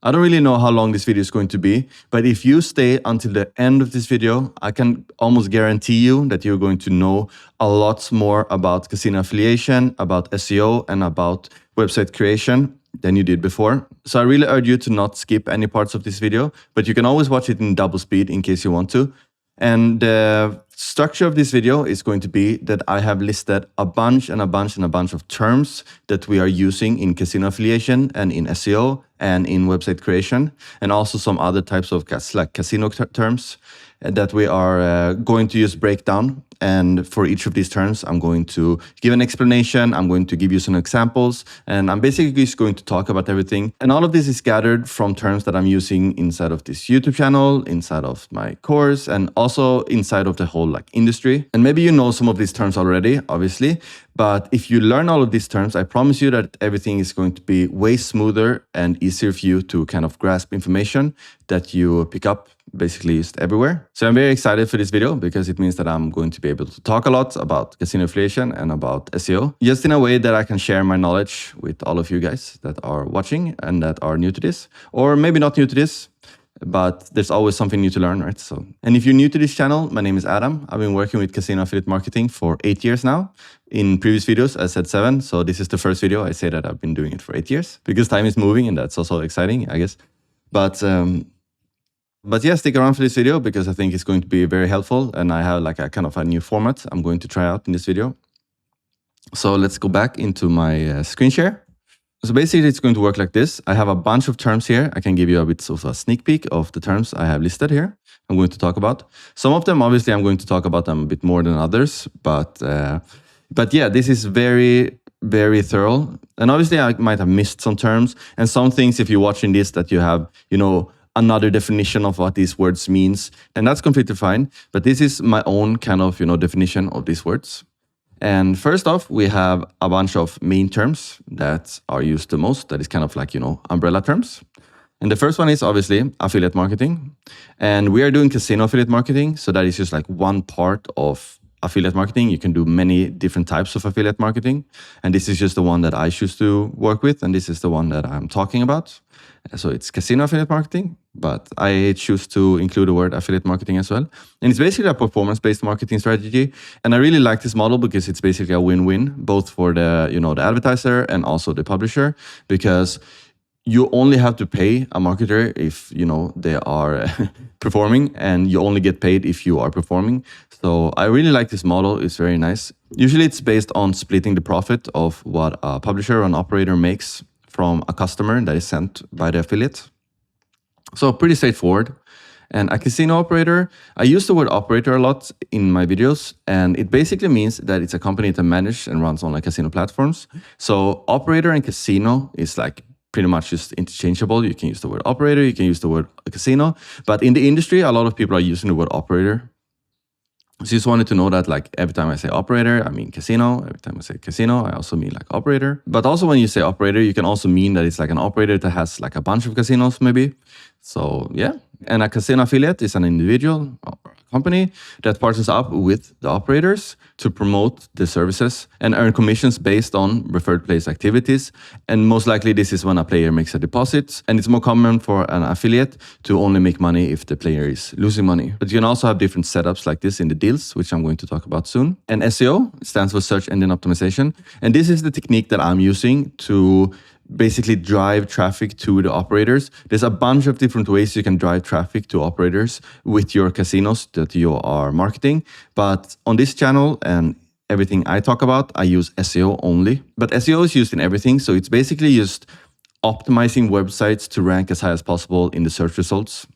I don't really know how long this video is going to be, but if you stay until the end of this video, I can almost guarantee you that you're going to know a lot more about casino affiliation, about SEO, and about website creation than you did before. So I really urge you to not skip any parts of this video, but you can always watch it in double speed in case you want to. And the structure of this video is going to be that I have listed a bunch of terms that we are using in casino affiliation and in SEO and in website creation, and also some other types of casino terms that we are going to just break down. And for each of these terms, I'm going to give an explanation, I'm going to give you some examples, and I'm basically just going to talk about everything. And all of this is gathered from terms that I'm using inside of this YouTube channel, inside of my course, and also inside of the whole industry. And maybe you know some of these terms already, obviously, but if you learn all of these terms, I promise you that everything is going to be way smoother and easier for you to kind of grasp information that you pick up basically just everywhere. So I'm very excited for this video because it means that I'm going to be able to talk a lot about casino affiliation and about SEO, just in a way that I can share my knowledge with all of you guys that are watching and that are new to this, or maybe not new to this, but there's always something new to learn, right? So, and if you're new to this channel, my name is Adam. I've been working with casino affiliate marketing for 8 years now. In previous videos, I said 7. So this is the first video I say that I've been doing it for 8 years because time is moving and that's also exciting, I guess. But yeah, stick around for this video because I think it's going to be very helpful, and I have a kind of a new format I'm going to try out in this video. So let's go back into my screen share. So basically it's going to work like this. I have a bunch of terms here. I can give you a bit of a sneak peek of the terms I have listed here. I'm going to talk about some of them. Obviously, I'm going to talk about them a bit more than others, but yeah, this is very, very thorough. And obviously I might have missed some terms and some things if you're watching this that you have, another definition of what these words means, and that's completely fine. But this is my own kind of, definition of these words. And first off, we have a bunch of main terms that are used the most. That is kind of umbrella terms. And the first one is obviously affiliate marketing. And we are doing casino affiliate marketing. So that is just one part of affiliate marketing. You can do many different types of affiliate marketing. And this is just the one that I choose to work with. And this is the one that I'm talking about. So it's casino affiliate marketing, but I choose to include the word affiliate marketing as well. And it's basically a performance-based marketing strategy. And I really like this model because it's basically a win-win, both for the, the advertiser and also the publisher, because you only have to pay a marketer if, they are performing, and you only get paid if you are performing. So I really like this model. It's very nice. Usually it's based on splitting the profit of what a publisher or an operator makes from a customer that is sent by the affiliate. So pretty straightforward. And a casino operator, I use the word operator a lot in my videos, and it basically means that it's a company that manages and runs online casino platforms. So operator and casino is pretty much just interchangeable. You can use the word operator, you can use the word casino, but in the industry, a lot of people are using the word operator. So just wanted to know that every time I say operator, I mean casino. Every time I say casino, I also mean operator. But also when you say operator, you can also mean that it's an operator that has a bunch of casinos maybe. So yeah. And a casino affiliate is an individual or a company that partners up with the operators to promote the services and earn commissions based on referred place activities. And most likely this is when a player makes a deposit. And it's more common for an affiliate to only make money if the player is losing money. But you can also have different setups like this in the deals, which I'm going to talk about soon. And SEO stands for search engine optimization. And this is the technique that I'm using to basically drive traffic to the operators. There's a bunch of different ways you can drive traffic to operators with your casinos that you are marketing. But on this channel and everything I talk about, I use SEO only. But SEO is used in everything. So it's basically just optimizing websites to rank as high as possible in the search results.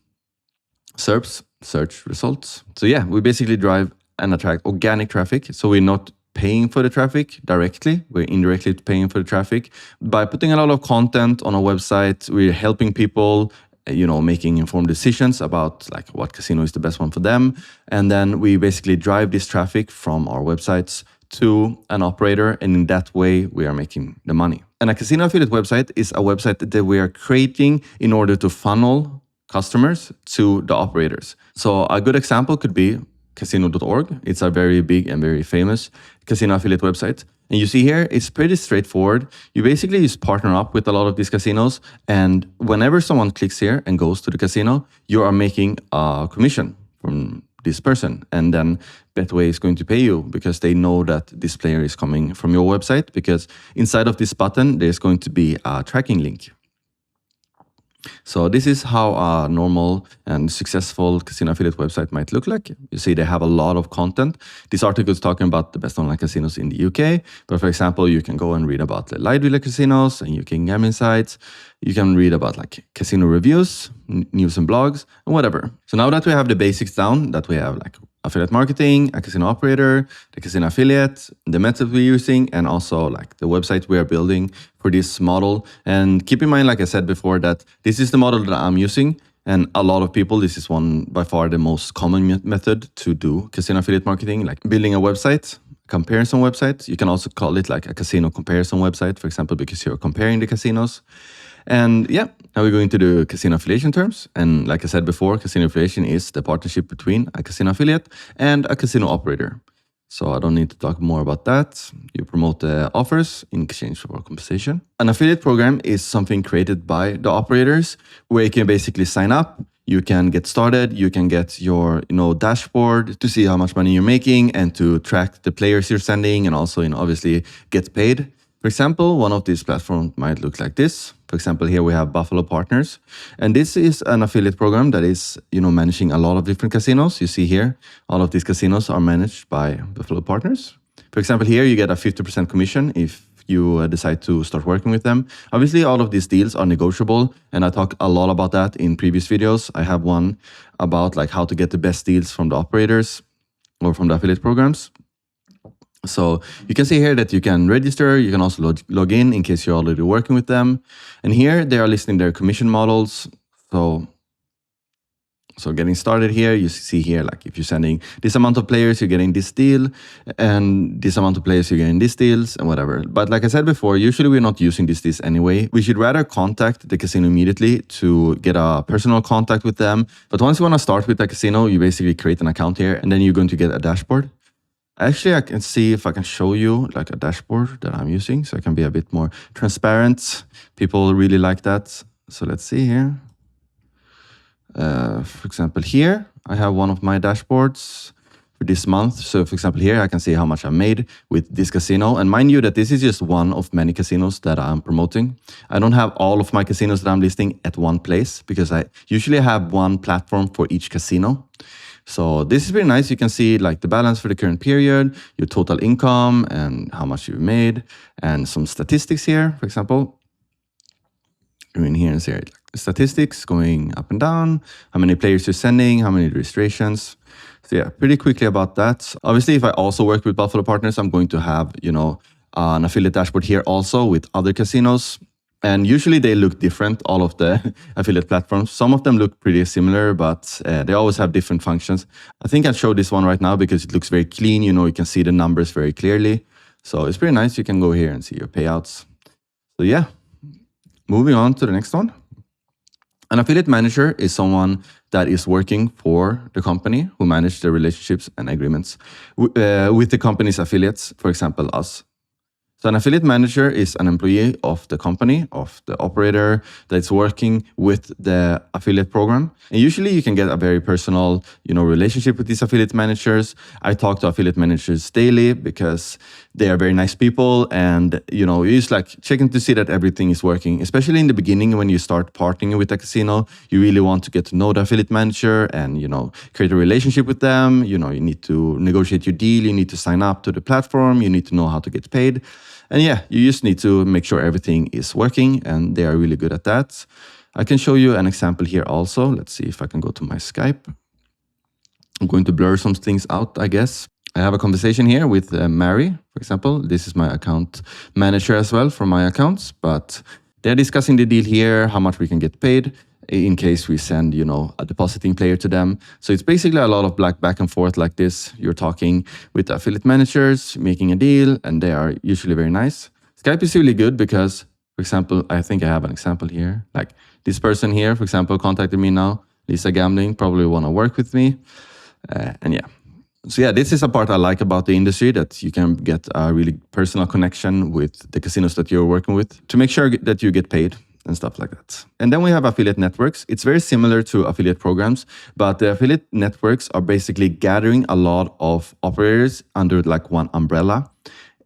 SERPs, search results. So yeah, we basically drive and attract organic traffic. So we're not paying for the traffic directly. We're indirectly paying for the traffic. By putting a lot of content on a website, we're helping people, making informed decisions about what casino is the best one for them. And then we basically drive this traffic from our websites to an operator. And in that way, we are making the money. And a casino affiliate website is a website that we are creating in order to funnel customers to the operators. So a good example could be casino.org. It's a very big and very famous casino affiliate website. And you see here, it's pretty straightforward. You basically just partner up with a lot of these casinos. And whenever someone clicks here and goes to the casino, you are making a commission from this person. And then Betway is going to pay you because they know that this player is coming from your website, because inside of this button, there's going to be a tracking link. So this is how a normal and successful casino affiliate website might look like. You see they have a lot of content. This article is talking about the best online casinos in the UK. But for example, you can go and read about the light dealer casinos and UK gambling sites. You can read about like casino reviews, news and blogs, and whatever. So now that we have the basics down, that we have like affiliate marketing, a casino operator, the casino affiliate, the method we're using, and also like the website we are building for this model. And keep in mind, like I said before, that this is the model that I'm using. And a lot of people, this is one by far the most common method to do casino affiliate marketing, like building a website, comparison website. You can also call it like a casino comparison website, for example, because you're comparing the casinos. And yeah, now we're going to do casino affiliation terms. And like I said before, casino affiliation is the partnership between a casino affiliate and a casino operator. So I don't need to talk more about that. You promote the offers in exchange for compensation. An affiliate program is something created by the operators where you can basically sign up. You can get started. You can get your dashboard to see how much money you're making and to track the players you're sending, and also obviously get paid. For example, one of these platforms might look like this. For example, here we have Buffalo Partners. And this is an affiliate program that is, managing a lot of different casinos. You see here, all of these casinos are managed by Buffalo Partners. For example, here you get a 50% commission if you decide to start working with them. Obviously, all of these deals are negotiable, and I talked a lot about that in previous videos. I have one about like how to get the best deals from the operators or from the affiliate programs. So you can see here that you can register. You can also log in case you're already working with them. And here they are listing their commission models. So getting started here, you see here, like if you're sending this amount of players, you're getting this deal, and this amount of players, you're getting these deals and whatever. But like I said before, usually we're not using these deals anyway. We should rather contact the casino immediately to get a personal contact with them. But once you want to start with the casino, you basically create an account here, and then you're going to get a dashboard. Actually, I can see if I can show you like a dashboard that I'm using, so I can be a bit more transparent. People really like that. So let's see here. For example, here I have one of my dashboards for this month. So for example, here I can see how much I made with this casino. And mind you that this is just one of many casinos that I'm promoting. I don't have all of my casinos that I'm listing at one place, because I usually have one platform for each casino. So this is very nice. You can see like the balance for the current period, your total income and how much you've made, and some statistics here, for example. In here is like statistics going up and down, how many players you're sending, how many registrations. So yeah, pretty quickly about that. Obviously, if I also work with Buffalo Partners, I'm going to have, an affiliate dashboard here also with other casinos. And usually they look different, all of the affiliate platforms. Some of them look pretty similar, but they always have different functions. I think I'll show this one right now because it looks very clean. You can see the numbers very clearly. So it's pretty nice. You can go here and see your payouts. So yeah, moving on to the next one. An affiliate manager is someone that is working for the company who manage the relationships and agreements with the company's affiliates, for example, us. So an affiliate manager is an employee of the company, of the operator that's working with the affiliate program. And usually you can get a very personal, relationship with these affiliate managers. I talk to affiliate managers daily because they are very nice people. And, you just like checking to see that everything is working, especially in the beginning when you start partnering with a casino. You really want to get to know the affiliate manager and, create a relationship with them. You need to negotiate your deal. You need to sign up to the platform. You need to know how to get paid. And yeah, you just need to make sure everything is working, and they are really good at that. I can show you an example here also. Let's see if I can go to my Skype. I'm going to blur some things out, I guess. I have a conversation here with Mary, for example. This is my account manager as well for my accounts, but they're discussing the deal here, how much we can get paid in case we send, a depositing player to them. So it's basically a lot of back and forth like this. You're talking with affiliate managers, making a deal, and they are usually very nice. Skype is really good because, for example, I think I have an example here. Like this person here, for example, contacted me now. Lisa Gambling probably want to work with me. And yeah. So yeah, this is a part I like about the industry, that you can get a really personal connection with the casinos that you're working with to make sure that you get paid and stuff like that. And then we have affiliate networks. It's very similar to affiliate programs, but the affiliate networks are basically gathering a lot of operators under like one umbrella.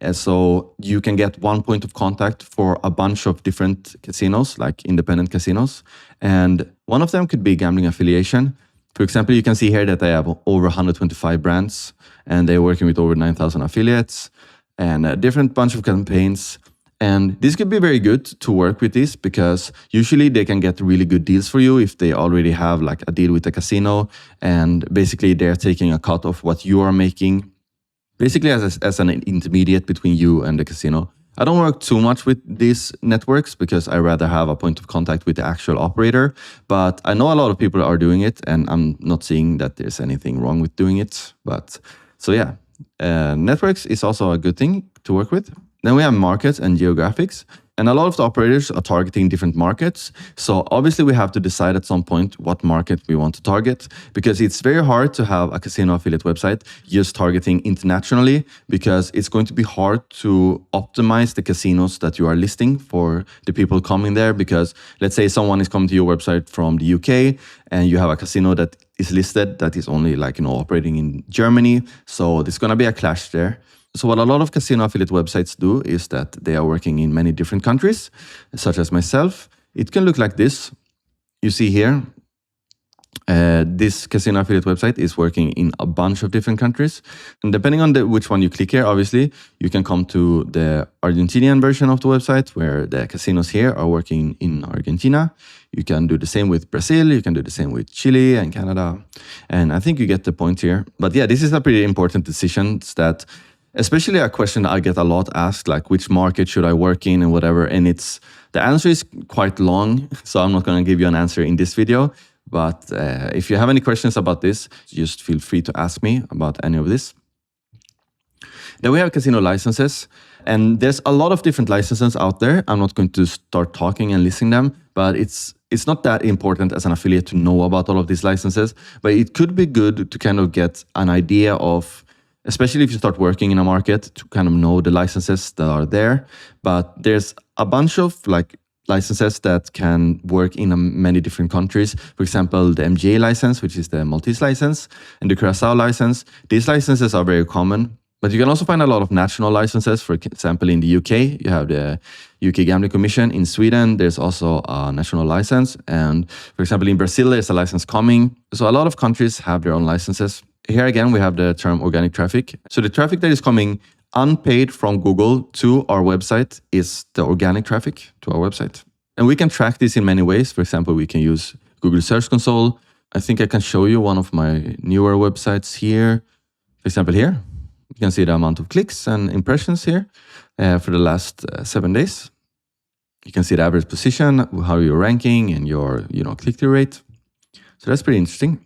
And so you can get one point of contact for a bunch of different casinos, like independent casinos. And one of them could be gambling affiliation. For example, you can see here that they have over 125 brands, and they're working with over 9,000 affiliates and a different bunch of campaigns. And this could be very good to work with this, because usually they can get really good deals for you if they already have like a deal with the casino, and basically they're taking a cut of what you are making, basically as an intermediate between you and the casino. I don't work too much with these networks because I rather have a point of contact with the actual operator, but I know a lot of people are doing it, and I'm not seeing that there's anything wrong with doing it. But so yeah, networks is also a good thing to work with. Then we have markets and geographics. And a lot of the operators are targeting different markets. So obviously we have to decide at some point what market we want to target, because it's very hard to have a casino affiliate website just targeting internationally, because it's going to be hard to optimize the casinos that you are listing for the people coming there. Because let's say someone is coming to your website from the UK and you have a casino that is listed that is only like, operating in Germany. So there's going to be a clash there. So what a lot of casino affiliate websites do is that they are working in many different countries, such as myself. It can look like this. You see here, this casino affiliate website is working in a bunch of different countries. And depending on which one you click here, obviously, you can come to the Argentinian version of the website, where the casinos here are working in Argentina. You can do the same with Brazil. You can do the same with Chile and Canada. And I think you get the point here. But yeah, this is a pretty important decision, that especially a question I get a lot asked, like which market should I work in and whatever. And the answer is quite long, so I'm not going to give you an answer in this video. But if you have any questions about this, just feel free to ask me about any of this. Then we have casino licenses, and there's a lot of different licenses out there. I'm not going to start talking and listing them, but it's not that important as an affiliate to know about all of these licenses. But it could be good to kind of get an idea of, especially if you start working in a market, to kind of know the licenses that are there. But there's a bunch of like licenses that can work in many different countries. For example, the MGA license, which is the Maltese license, and the Curacao license. These licenses are very common. But you can also find a lot of national licenses. For example, in the UK, you have the UK Gambling Commission. In Sweden, there's also a national license. And for example, in Brazil, there's a license coming. So a lot of countries have their own licenses. Here again, we have the term organic traffic. So the traffic that is coming unpaid from Google to our website is the organic traffic to our website. And we can track this in many ways. For example, we can use Google Search Console. I think I can show you one of my newer websites here. For example, here, you can see the amount of clicks and impressions here for the last 7 days. You can see the average position, how you're ranking, and your click-through rate. So that's pretty interesting.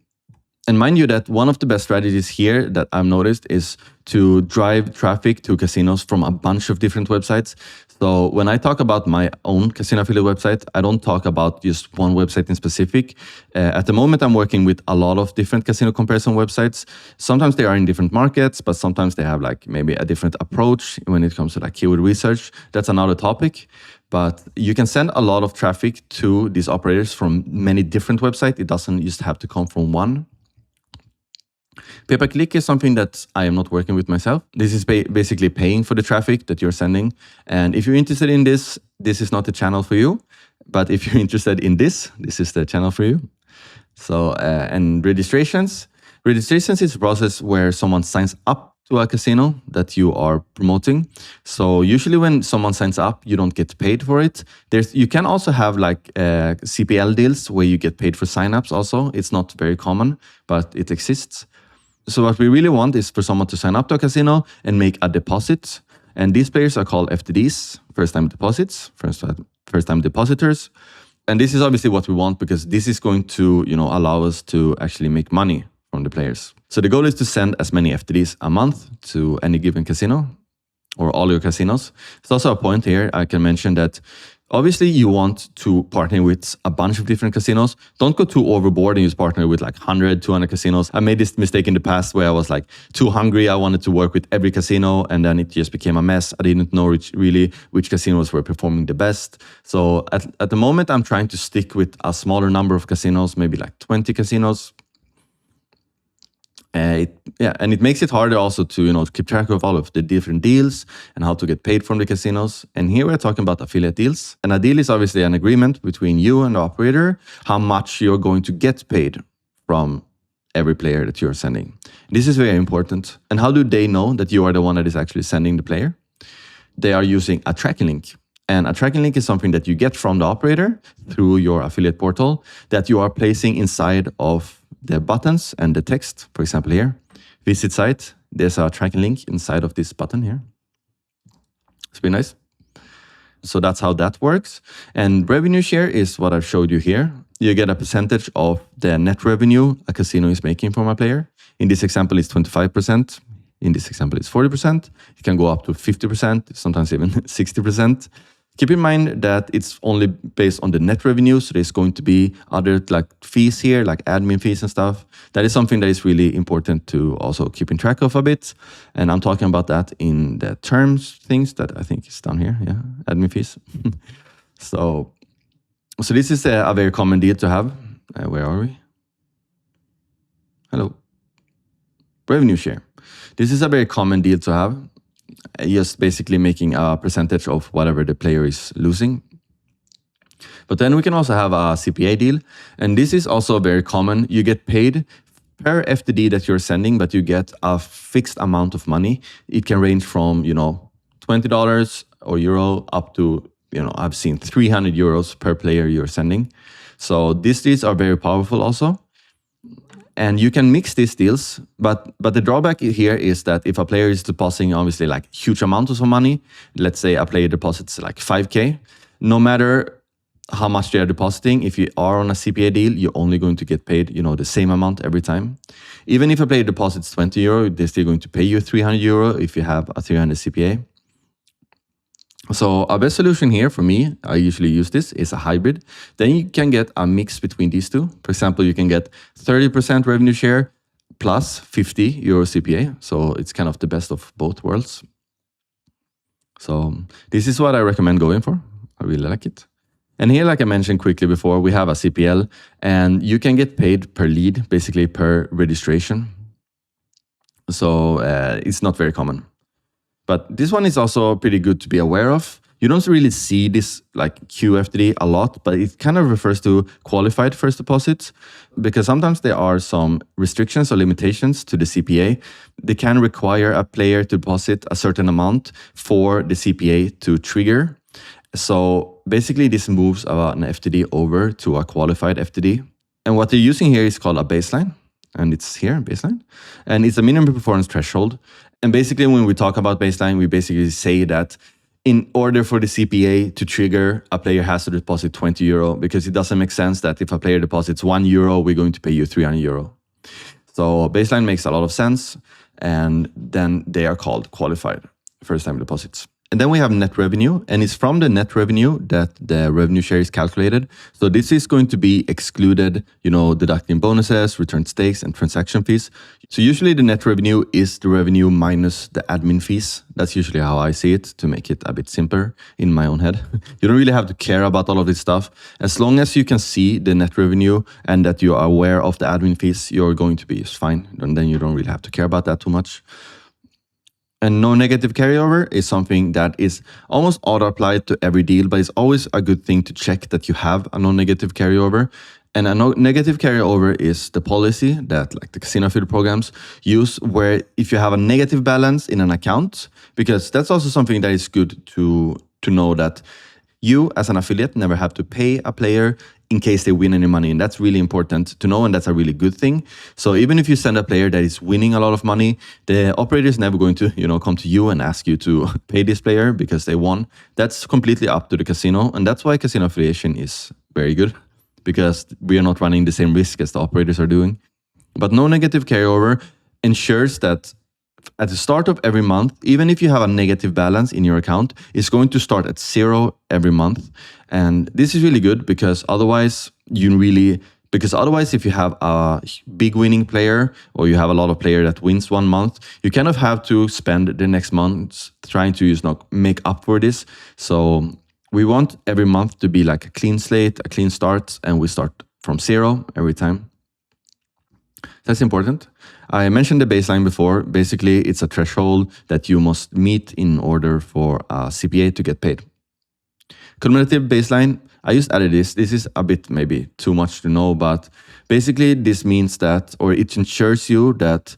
And mind you that one of the best strategies here that I've noticed is to drive traffic to casinos from a bunch of different websites. So when I talk about my own casino affiliate website, I don't talk about just one website in specific. At the moment, I'm working with a lot of different casino comparison websites. Sometimes they are in different markets, but sometimes they have like maybe a different approach when it comes to like keyword research. That's another topic. But you can send a lot of traffic to these operators from many different websites. It doesn't just have to come from one. Pay-per-click is something that I am not working with myself. This is basically paying for the traffic that you're sending. And if you're interested in this, this is not the channel for you. But if you're interested in this is the channel for you. So, and registrations. Registrations is a process where someone signs up to a casino that you are promoting. So usually when someone signs up, you don't get paid for it. You can also have like CPL deals where you get paid for signups also. It's not very common, but it exists. So what we really want is for someone to sign up to a casino and make a deposit. And these players are called FTDs, first-time deposits, first-time depositors. And this is obviously what we want, because this is going to, allow us to actually make money from the players. So the goal is to send as many FTDs a month to any given casino or all your casinos. There's also a point here I can mention that Obviously, you want to partner with a bunch of different casinos. Don't go too overboard and just partner with like 100, 200 casinos. I made this mistake in the past where I was like too hungry. I wanted to work with every casino and then it just became a mess. I didn't know which casinos were performing the best. So at the moment, I'm trying to stick with a smaller number of casinos, maybe like 20 casinos. And it makes it harder also to keep track of all of the different deals and how to get paid from the casinos. And here we're talking about affiliate deals. And a deal is obviously an agreement between you and the operator, how much you're going to get paid from every player that you're sending. This is very important. And how do they know that you are the one that is actually sending the player? They are using a tracking link. And a tracking link is something that you get from the operator through your affiliate portal that you are placing inside of the buttons and the text. For example, here, visit site, there's a tracking link inside of this button here. It's pretty nice. So that's how that works. And revenue share is what I've showed you here. You get a percentage of the net revenue a casino is making from a player. In this example, it's 25%. In this example, it's 40%. It can go up to 50%, sometimes even 60%. Keep in mind that it's only based on the net revenue, so there's going to be other like fees here, like admin fees and stuff. That is something that is really important to also keep in track of a bit. And I'm talking about that in the terms things that I think is down here, yeah, admin fees. So this is a very common deal to have. Where are we? Hello. Revenue share. This is a very common deal to have. Just basically making a percentage of whatever the player is losing. But then we can also have a CPA deal. And this is also very common. You get paid per FTD that you're sending, but you get a fixed amount of money. It can range from, $20 or euro up to, I've seen 300 euros per player you're sending. So these deals are very powerful also. And you can mix these deals, but the drawback here is that if a player is depositing obviously like huge amounts of money, let's say a player deposits like 5K, no matter how much they are depositing, if you are on a CPA deal, you're only going to get paid, the same amount every time. Even if a player deposits 20 euro, they're still going to pay you 300 euro if you have a 300 CPA. So our best solution here for me, I usually use this, is a hybrid. Then you can get a mix between these two. For example, you can get 30% revenue share plus 50 euro CPA. So it's kind of the best of both worlds. So this is what I recommend going for. I really like it. And here, like I mentioned quickly before, we have a CPL and you can get paid per lead, basically per registration. So it's not very common. But this one is also pretty good to be aware of. You don't really see this like QFTD a lot, but it kind of refers to qualified first deposits because sometimes there are some restrictions or limitations to the CPA. They can require a player to deposit a certain amount for the CPA to trigger. So basically this moves an FTD over to a qualified FTD. And what they're using here is called a baseline. And it's here, baseline. And it's a minimum performance threshold. And basically when we talk about baseline, we basically say that in order for the CPA to trigger, a player has to deposit 20 euro because it doesn't make sense that if a player deposits 1 euro, we're going to pay you 300 euro. So baseline makes a lot of sense. And then they are called qualified first time deposits. And then we have net revenue, and it's from the net revenue that the revenue share is calculated. So this is going to be excluded, deducting bonuses, return stakes, and transaction fees. So usually the net revenue is the revenue minus the admin fees. That's usually how I see it, to make it a bit simpler in my own head. You don't really have to care about all of this stuff. As long as you can see the net revenue and that you are aware of the admin fees, you're going to be fine. And then you don't really have to care about that too much. And no negative carryover is something that is almost auto-applied to every deal, but it's always a good thing to check that you have a no-negative carryover. And a negative carryover is the policy that like the casino affiliate programs use, where if you have a negative balance in an account, because that's also something that is good to know that you as an affiliate never have to pay a player in case they win any money. And that's really important to know, and that's a really good thing. So even if you send a player that is winning a lot of money, the operator is never going to, come to you and ask you to pay this player because they won. That's completely up to the casino. And that's why casino affiliation is very good, because we are not running the same risk as the operators are doing. But no negative carryover ensures that at the start of every month, even if you have a negative balance in your account, it's going to start at 0 every month. And this is really good because otherwise if you have a big winning player or you have a lot of player that wins one month, you kind of have to spend the next month trying to make up for this. So we want every month to be like a clean slate, a clean start, and we start from 0 every time. That's important. I mentioned the baseline before. Basically, it's a threshold that you must meet in order for a CPA to get paid. Cumulative baseline, I just added this. This is a bit maybe too much to know, but basically this means that, or it ensures you that,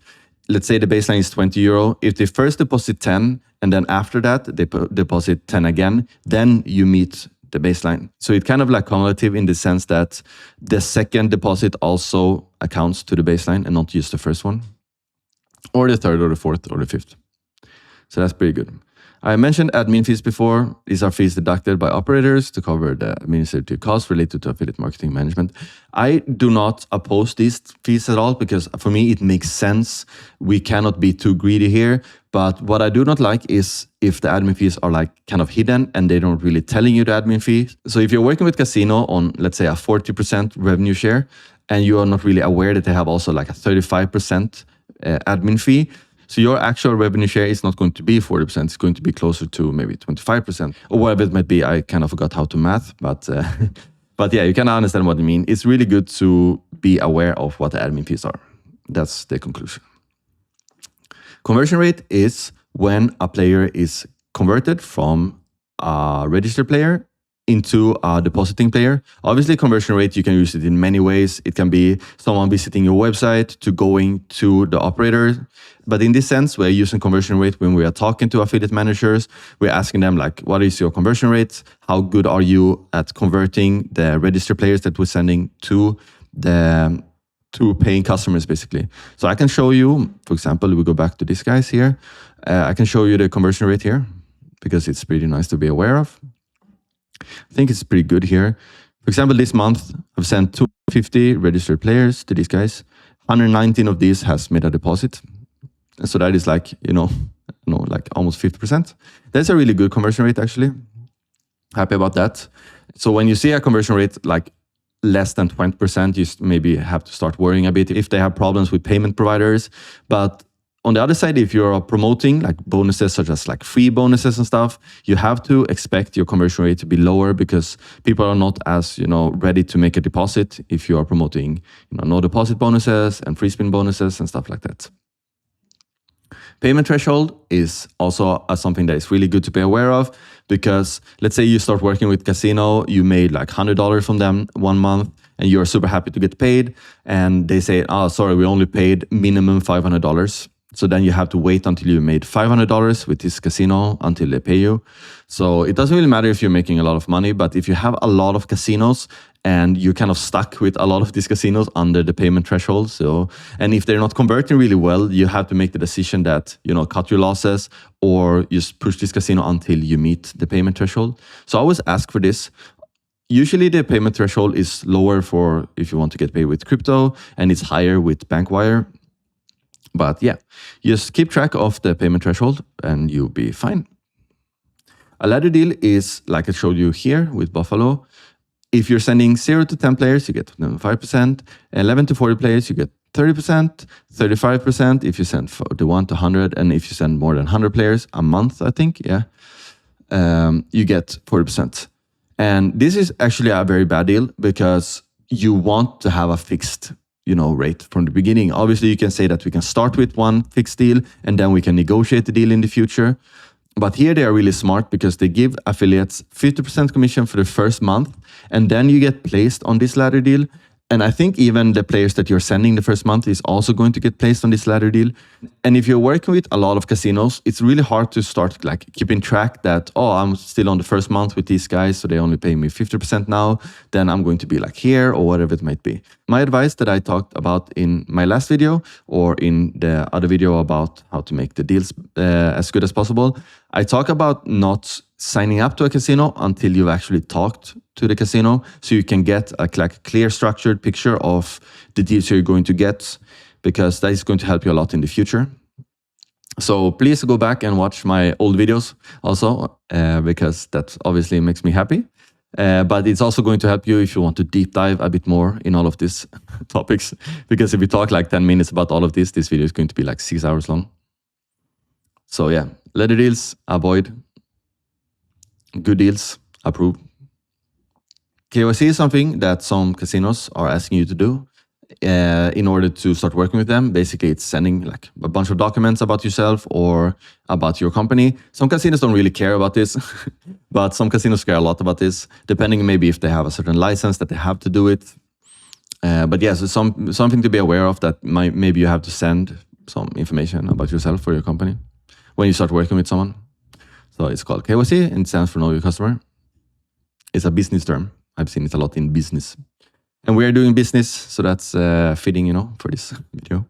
let's say the baseline is 20 euro. If they first deposit 10 and then after that they deposit 10 again, then you meet the baseline. So it's kind of like cumulative in the sense that the second deposit also accounts to the baseline and not just the first one, or the third or the fourth or the fifth. So that's pretty good. I mentioned admin fees before. These are fees deducted by operators to cover the administrative costs related to affiliate marketing management. I do not oppose these fees at all because for me it makes sense. We cannot be too greedy here. But what I do not like is if the admin fees are like kind of hidden and they don't really telling you the admin fees. So if you're working with casino on, let's say, a 40% revenue share and you are not really aware that they have also like a 35% admin fee, so your actual revenue share is not going to be 40%. It's going to be closer to maybe 25% or whatever it might be. I kind of forgot how to math, but yeah, you can understand what I mean. It's really good to be aware of what the admin fees are. That's the conclusion. Conversion rate is when a player is converted from a registered player into a depositing player. Obviously, conversion rate, you can use it in many ways. It can be someone visiting your website to going to the operator. But in this sense, we're using conversion rate when we are talking to affiliate managers. We're asking them like, what is your conversion rate? How good are you at converting the registered players that we're sending to paying customers, basically? So I can show you, for example, we go back to these guys here. I can show you the conversion rate here because it's pretty nice to be aware of. I think it's pretty good here. For example, this month, I've sent 250 registered players to these guys. 119 of these has made a deposit. So that is like, like almost 50%. That's a really good conversion rate, actually. Happy about that. So when you see a conversion rate like less than 20%, you maybe have to start worrying a bit if they have problems with payment providers. But on the other side, if you're promoting like bonuses such as like free bonuses and stuff, you have to expect your conversion rate to be lower because people are not as, ready to make a deposit if you are promoting, no deposit bonuses and free spin bonuses and stuff like that. Payment threshold is also something that is really good to be aware of because let's say you start working with casino, you made like $100 from them one month and you're super happy to get paid. And they say, oh, sorry, we only paid minimum $500. So then you have to wait until you made $500 with this casino until they pay you. So it doesn't really matter if you're making a lot of money, but if you have a lot of casinos and you're kind of stuck with a lot of these casinos under the payment threshold. And if they're not converting really well, you have to make the decision that, cut your losses or just push this casino until you meet the payment threshold. So I always ask for this. Usually the payment threshold is lower for if you want to get paid with crypto and it's higher with Bankwire. But yeah, just keep track of the payment threshold and you'll be fine. A ladder deal is like I showed you here with Buffalo. If you're sending 0 to 10 players, you get 5%. 11 to 40 players, you get 30%. 35% if you send 41 to 100. And if you send more than 100 players a month, I think, you get 40%. And this is actually a very bad deal because you want to have a fixed rate from the beginning. Obviously, you can say that we can start with one fixed deal and then we can negotiate the deal in the future. But here they are really smart because they give affiliates 50% commission for the first month and then you get placed on this ladder deal. And I think even the players that you're sending the first month is also going to get placed on this ladder deal. And if you're working with a lot of casinos, it's really hard to start like keeping track that, oh, I'm still on the first month with these guys, so they only pay me 50% now. Then I'm going to be like here or whatever it might be. My advice that I talked about in my last video or in the other video about how to make the deals as good as possible, I talk about not signing up to a casino until you've actually talked to the casino so you can get a clear structured picture of the deals you're going to get because that is going to help you a lot in the future. So please go back and watch my old videos also, because that obviously makes me happy. But it's also going to help you if you want to deep dive a bit more in all of these topics. Because if we talk like 10 minutes about all of this video is going to be like 6 hours long. So yeah, letter deals, avoid. Good deals, approve. KYC is something that some casinos are asking you to do in order to start working with them. Basically, it's sending like a bunch of documents about yourself or about your company. Some casinos don't really care about this, but some casinos care a lot about this, depending maybe if they have a certain license that they have to do it. But yeah, so something to be aware of, that maybe you have to send some information about yourself or your company when you start working with someone. So it's called KYC, and it stands for Know Your Customer. It's a business term. I've seen it a lot in business. And we are doing business, so that's fitting, for this video.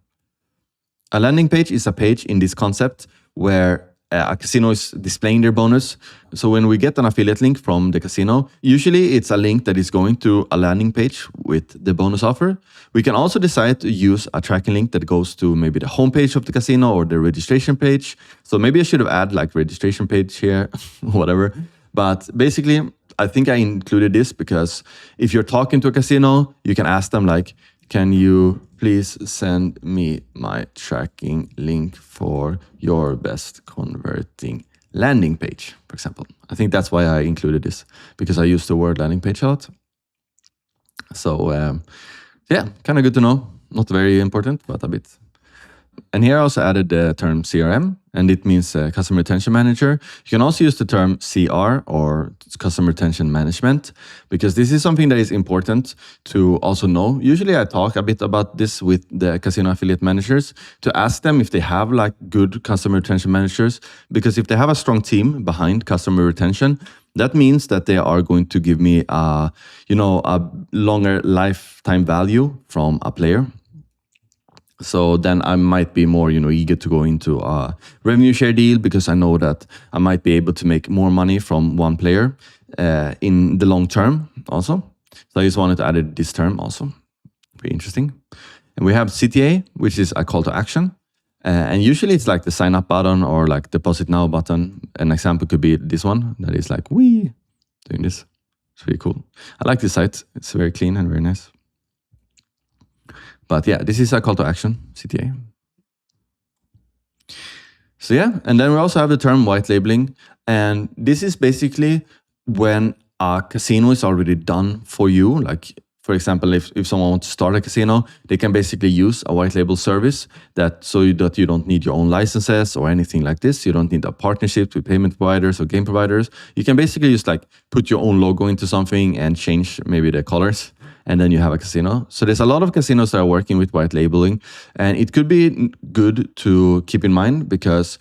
A landing page is a page in this concept where a casino is displaying their bonus. So when we get an affiliate link from the casino, usually it's a link that is going to a landing page with the bonus offer. We can also decide to use a tracking link that goes to maybe the homepage of the casino or the registration page. So maybe I should have added like registration page here, whatever. But basically, I think I included this because if you're talking to a casino, you can ask them like, can you please send me my tracking link for your best converting landing page, for example. I think that's why I included this, because I use the word landing page a lot. So yeah, kind of good to know. Not very important, but a bit. And here I also added the term CRM, and it means Customer Retention Manager. You can also use the term CR, or Customer Retention Management, because this is something that is important to also know. Usually I talk a bit about this with the casino affiliate managers to ask them if they have like good customer retention managers, because if they have a strong team behind customer retention, that means that they are going to give me a longer lifetime value from a player. So then I might be more, eager to go into a revenue share deal, because I know that I might be able to make more money from one player in the long term also. So I just wanted to add this term also. Pretty interesting. And we have CTA, which is a call to action. And usually it's like the sign up button or like deposit now button. An example could be this one that is like, doing this. It's really cool. I like this site. It's very clean and very nice. But yeah, this is a call to action, CTA. So yeah, and then we also have the term white labeling. And this is basically when a casino is already done for you. Like, for example, if someone wants to start a casino, they can basically use a white label service so that you don't need your own licenses or anything like this. You don't need a partnership with payment providers or game providers. You can basically just like put your own logo into something and change maybe the colors, and then you have a casino. So there's a lot of casinos that are working with white labeling, and it could be good to keep in mind, because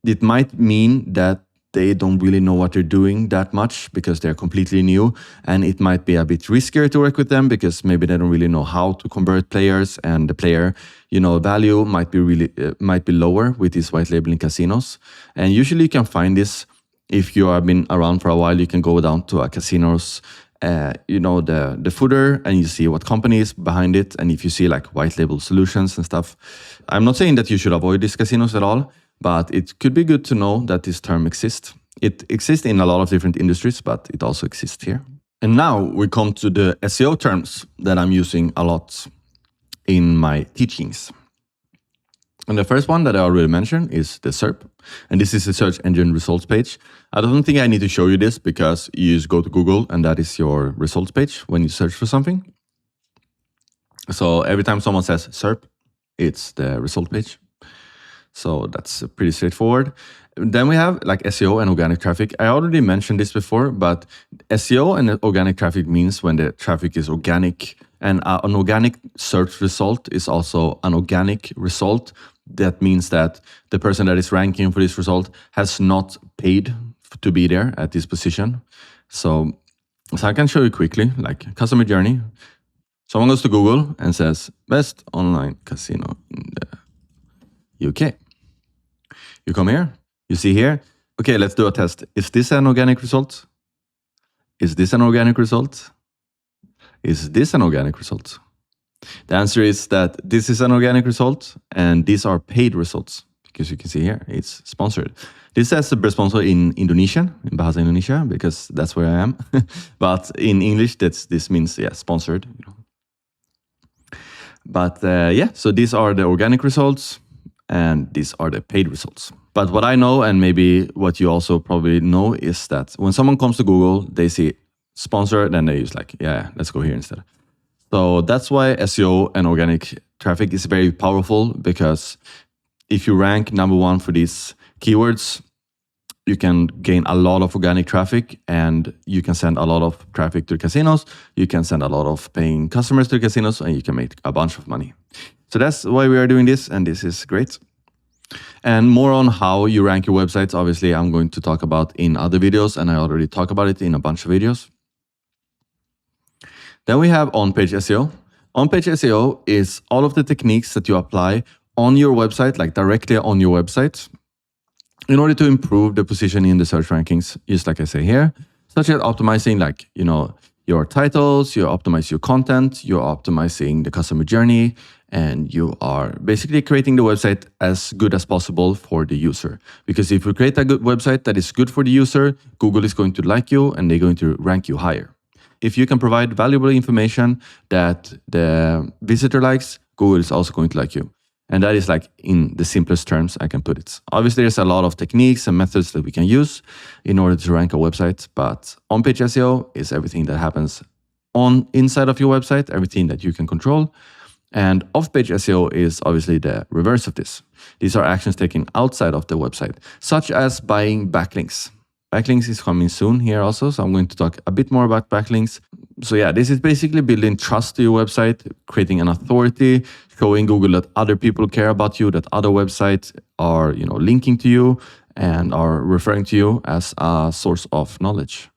it might mean that they don't really know what they're doing that much because they're completely new, and it might be a bit riskier to work with them because maybe they don't really know how to convert players, and the player, value might be lower with these white labeling casinos. And usually you can find this if you have been around for a while. You can go down to a casino's the footer, and you see what company is behind it, and if you see like white label solutions and stuff. I'm not saying that you should avoid these casinos at all, but it could be good to know that this term exists. It exists in a lot of different industries, but it also exists here. And now we come to the SEO terms that I'm using a lot in my teachings. And the first one that I already mentioned is the SERP. And this is the search engine results page. I don't think I need to show you this, because you just go to Google and that is your results page when you search for something. So every time someone says SERP, it's the result page. So that's pretty straightforward. Then we have like SEO and organic traffic. I already mentioned this before, but SEO and organic traffic means when the traffic is organic, and an organic search result is also an organic result. That means that the person that is ranking for this result has not paid to be there at this position. So I can show you quickly, like customer journey. Someone goes to Google and says, best online casino in the UK. You come here, you see here, okay, let's do a test. Is this an organic result? Is this an organic result? Is this an organic result? The answer is that this is an organic result, and these are paid results. because you can see here, it's sponsored. This says bersponsor in Indonesian, in Bahasa Indonesia, because that's where I am. But in English, this means, yeah, sponsored. But yeah, so these are the organic results and these are the paid results. But what I know, and maybe what you also probably know, is that when someone comes to Google, they see sponsor, then they use like, yeah, let's go here instead. So that's why SEO and organic traffic is very powerful, because if you rank number one for these keywords, you can gain a lot of organic traffic and you can send a lot of traffic to casinos. You can send a lot of paying customers to casinos and you can make a bunch of money. So that's why we are doing this, and this is great. And more on how you rank your websites, obviously, I'm going to talk about in other videos, and I already talk about it in a bunch of videos. Then we have on-page SEO. On-page SEO is all of the techniques that you apply on your website, like directly on your website, in order to improve the position in the search rankings, just like I say here, such as optimizing like, your titles, you optimize your content, you're optimizing the customer journey, and you are basically creating the website as good as possible for the user. Because if you create a good website that is good for the user, Google is going to like you and they're going to rank you higher. If you can provide valuable information that the visitor likes, Google is also going to like you. And that is like in the simplest terms I can put it. Obviously, there's a lot of techniques and methods that we can use in order to rank a website, but on-page SEO is everything that happens on inside of your website, everything that you can control. And off-page SEO is obviously the reverse of this. These are actions taken outside of the website, such as buying backlinks. Backlinks is coming soon here also, so I'm going to talk a bit more about backlinks. So yeah, this is basically building trust to your website, creating an authority, showing Google that other people care about you, that other websites are, linking to you and are referring to you as a source of knowledge.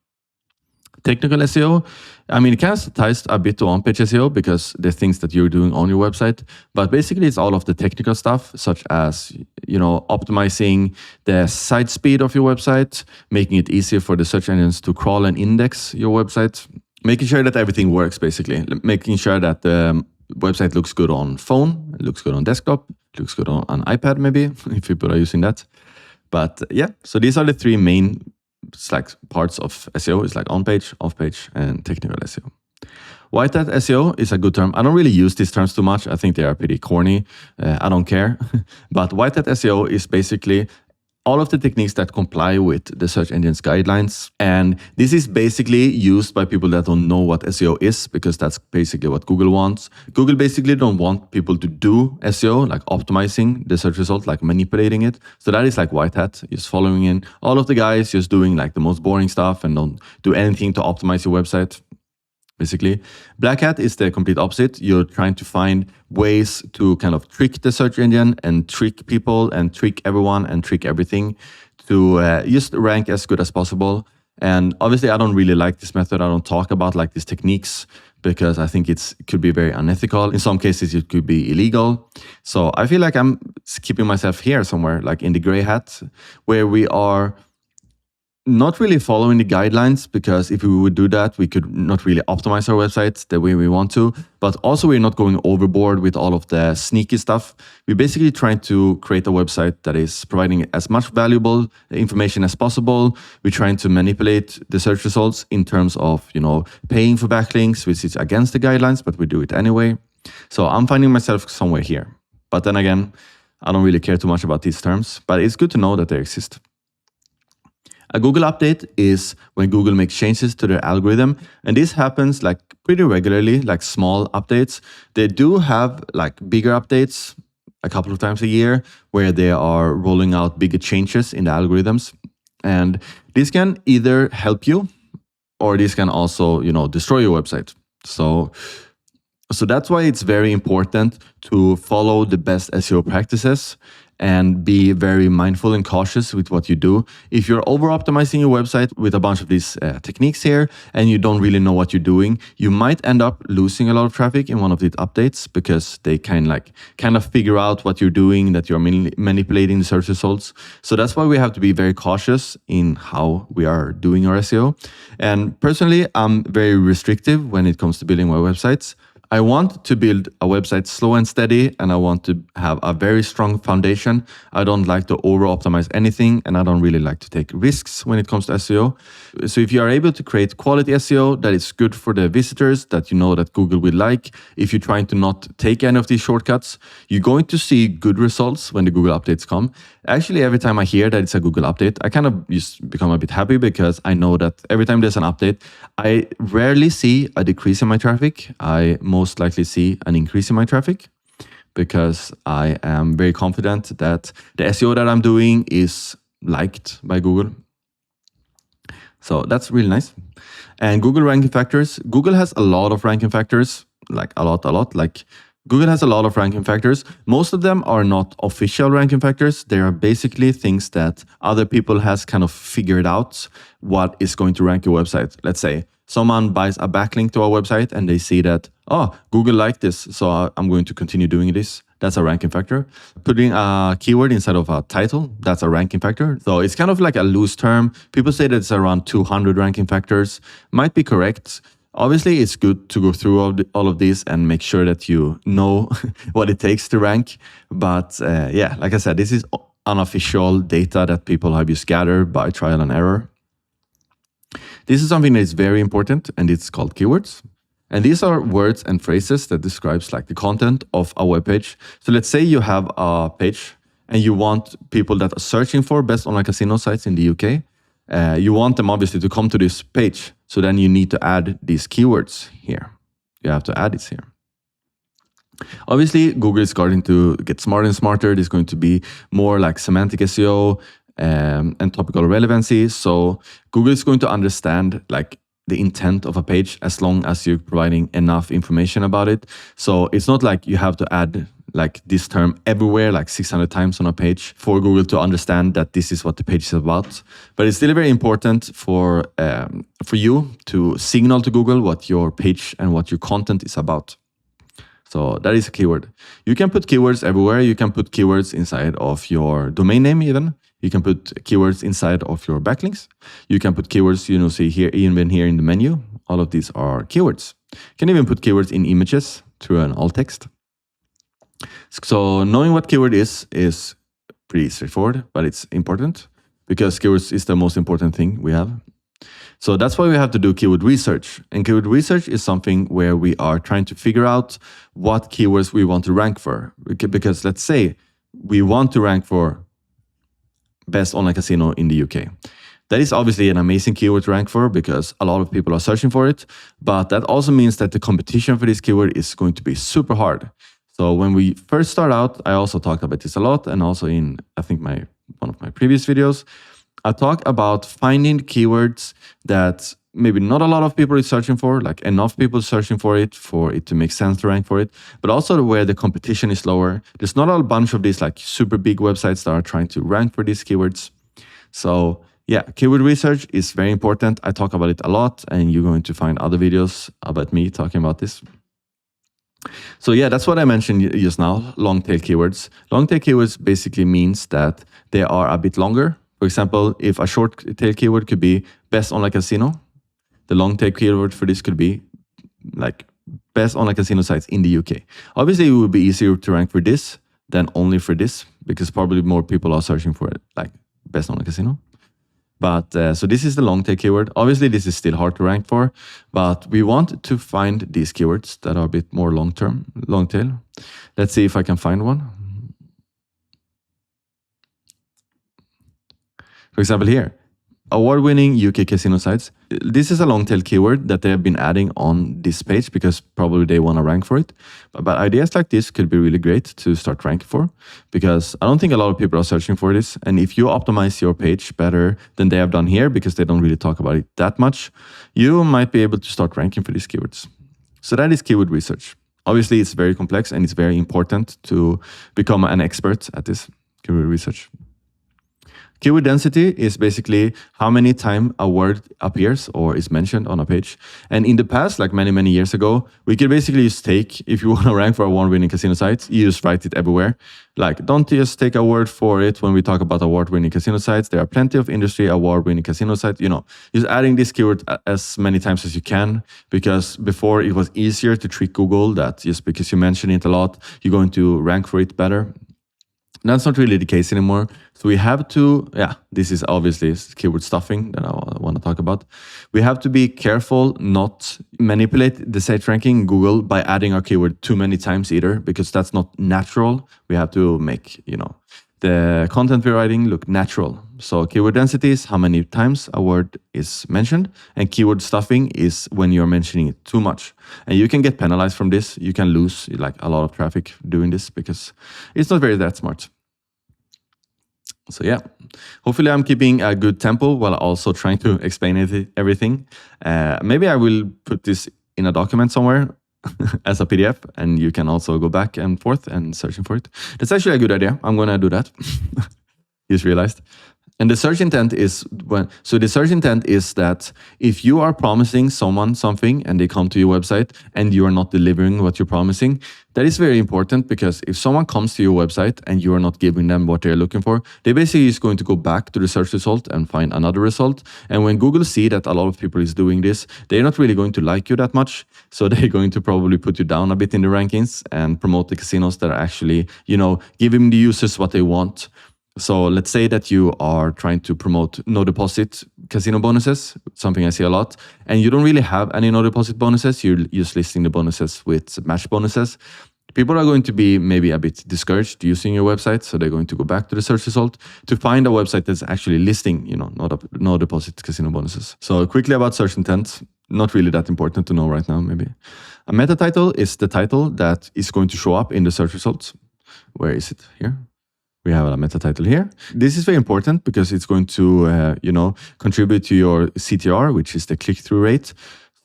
Technical SEO, it kind of ties a bit to on-page SEO because the things that you're doing on your website, but basically it's all of the technical stuff, such as, optimizing the site speed of your website, making it easier for the search engines to crawl and index your website, making sure that everything works, basically, making sure that the website looks good on phone, looks good on desktop, looks good on an iPad maybe, if people are using that. But yeah, so these are the three main parts of SEO. It's like on-page, off-page, and technical SEO. White hat SEO is a good term. I don't really use these terms too much. I think they are pretty corny. I don't care. But white hat SEO is basically all of the techniques that comply with the search engine's guidelines. And this is basically used by people that don't know what SEO is, because that's basically what Google wants. Google basically don't want people to do SEO, like optimizing the search result, like manipulating it. So that is like white hat, just following in all of the guys, just doing like the most boring stuff and don't do anything to optimize your website. Basically, black hat is the complete opposite. You're trying to find ways to kind of trick the search engine and trick people and trick everyone and trick everything to just rank as good as possible. And obviously, I don't really like this method. I don't talk about like these techniques because I think it could be very unethical. In some cases, it could be illegal. So I feel like I'm keeping myself here somewhere, like in the gray hat, where we are not really following the guidelines, because if we would do that, we could not really optimize our websites the way we want to. But also, we're not going overboard with all of the sneaky stuff. We're basically trying to create a website that is providing as much valuable information as possible. We're trying to manipulate the search results in terms of, paying for backlinks, which is against the guidelines, but we do it anyway. So I'm finding myself somewhere here. But then again, I don't really care too much about these terms, but it's good to know that they exist. A Google update is when Google makes changes to their algorithm, and this happens like pretty regularly, like small updates. They do have like bigger updates a couple of times a year where they are rolling out bigger changes in the algorithms. And this can either help you or this can also, destroy your website. So that's why it's very important to follow the best SEO practices and be very mindful and cautious with what you do. If you're over-optimizing your website with a bunch of these techniques here and you don't really know what you're doing, you might end up losing a lot of traffic in one of these updates because they kind of figure out what you're doing, that you're manipulating the search results. So that's why we have to be very cautious in how we are doing our SEO. And personally, I'm very restrictive when it comes to building my websites. I want to build a website slow and steady, and I want to have a very strong foundation. I don't like to over-optimize anything, and I don't really like to take risks when it comes to SEO. So if you are able to create quality SEO that is good for the visitors, that you know that Google will like, if you're trying to not take any of these shortcuts, you're going to see good results when the Google updates come. Actually, every time I hear that it's a Google update, I kind of just become a bit happy, because I know that every time there's an update, I rarely see a decrease in my traffic. I most likely see an increase in my traffic, because I am very confident that the SEO that I'm doing is liked by Google. So that's really nice. And Google ranking factors. Google has a lot of ranking factors, like a lot. Like Google has a lot of ranking factors. Most of them are not official ranking factors. They are basically things that other people has kind of figured out what is going to rank your website. Let's say someone buys a backlink to our website and they see that, oh, Google liked this, so I'm going to continue doing this. That's a ranking factor. Putting a keyword inside of a title, that's a ranking factor. So it's kind of like a loose term. People say that it's around 200 ranking factors. Might be correct. Obviously, it's good to go through all of these and make sure that you know what it takes to rank. But yeah, like I said, this is unofficial data that people have just gathered by trial and error. This is something that is very important, and it's called keywords. And these are words and phrases that describes like the content of a web page. So let's say you have a page and you want people that are searching for best online casino sites in the UK. You want them obviously to come to this page. So then you need to add these keywords here. You have to add this here. Obviously, Google is starting to get smarter and smarter. There's going to be more like semantic SEO and topical relevancy. So Google is going to understand like the intent of a page as long as you're providing enough information about it. So it's not like you have to add like this term everywhere, like 600 times on a page for Google to understand that this is what the page is about. But it's still very important for you to signal to Google what your page and what your content is about. So that is a keyword. You can put keywords everywhere. You can put keywords inside of your domain name even. You can put keywords inside of your backlinks. You can put keywords, see here, even here in the menu. All of these are keywords. You can even put keywords in images through an alt text. So knowing what keyword is pretty straightforward, but it's important because keywords is the most important thing we have. So that's why we have to do keyword research. And keyword research is something where we are trying to figure out what keywords we want to rank for. Because let's say we want to rank for best online casino in the UK. That is obviously an amazing keyword to rank for because a lot of people are searching for it. But that also means that the competition for this keyword is going to be super hard. So when we first start out, I also talked about this a lot, and also in, I think, one of my previous videos, I talk about finding keywords that maybe not a lot of people are searching for, like enough people searching for it to make sense to rank for it, but also where the competition is lower. There's not a bunch of these like super big websites that are trying to rank for these keywords. So yeah, keyword research is very important. I talk about it a lot, and you're going to find other videos about me talking about this. So yeah, that's what I mentioned just now, long tail keywords. Long tail keywords basically means that they are a bit longer. For example, if a short tail keyword could be best online casino, the long tail keyword for this could be like best online casino sites in the UK. Obviously, it would be easier to rank for this than only for this because probably more people are searching for it, like best online casino. But so this is the long tail keyword. Obviously, this is still hard to rank for, but we want to find these keywords that are a bit more long tail. Let's see if I can find one. For example, here, award-winning UK casino sites. This is a long tail keyword that they have been adding on this page because probably they want to rank for it. But ideas like this could be really great to start ranking for because I don't think a lot of people are searching for this. And if you optimize your page better than they have done here, because they don't really talk about it that much, you might be able to start ranking for these keywords. So that is keyword research. Obviously, it's very complex and it's very important to become an expert at this keyword research. Keyword density is basically how many times a word appears or is mentioned on a page. And in the past, like many years ago, we could basically just take, if you want to rank for award-winning casino sites, you just write it everywhere. Like, don't just take a word for it when we talk about award-winning casino sites. There are plenty of industry award-winning casino sites. Just adding this keyword as many times as you can, because before it was easier to trick Google that just because you mention it a lot, you're going to rank for it better. That's not really the case anymore. So we have to, this is obviously keyword stuffing that I want to talk about. We have to be careful not manipulate the site ranking in Google by adding our keyword too many times either, because that's not natural. We have to make, the content we're writing look natural. So keyword density is how many times a word is mentioned, and keyword stuffing is when you're mentioning it too much. And you can get penalized from this. You can lose like a lot of traffic doing this because it's not very that smart. So yeah, hopefully I'm keeping a good tempo while also trying to explain everything. Maybe I will put this in a document somewhere as a PDF, and you can also go back and forth and searching for it. That's actually a good idea. I'm going to do that. Just realized. And the search intent is the search intent is that if you are promising someone something and they come to your website and you are not delivering what you're promising, that is very important, because if someone comes to your website and you are not giving them what they're looking for, they basically is going to go back to the search result and find another result. And when Google see that a lot of people is doing this, they're not really going to like you that much. So they're going to probably put you down a bit in the rankings and promote the casinos that are actually, giving the users what they want. So let's say that you are trying to promote no deposit casino bonuses, something I see a lot, and you don't really have any no deposit bonuses. You're just listing the bonuses with match bonuses. People are going to be maybe a bit discouraged using your website, so they're going to go back to the search result to find a website that's actually listing, no deposit casino bonuses. So quickly about search intent, not really that important to know right now, maybe. A meta title is the title that is going to show up in the search results. Where is it? Here. We have a meta title here. This is very important because it's going to, contribute to your CTR, which is the click-through rate.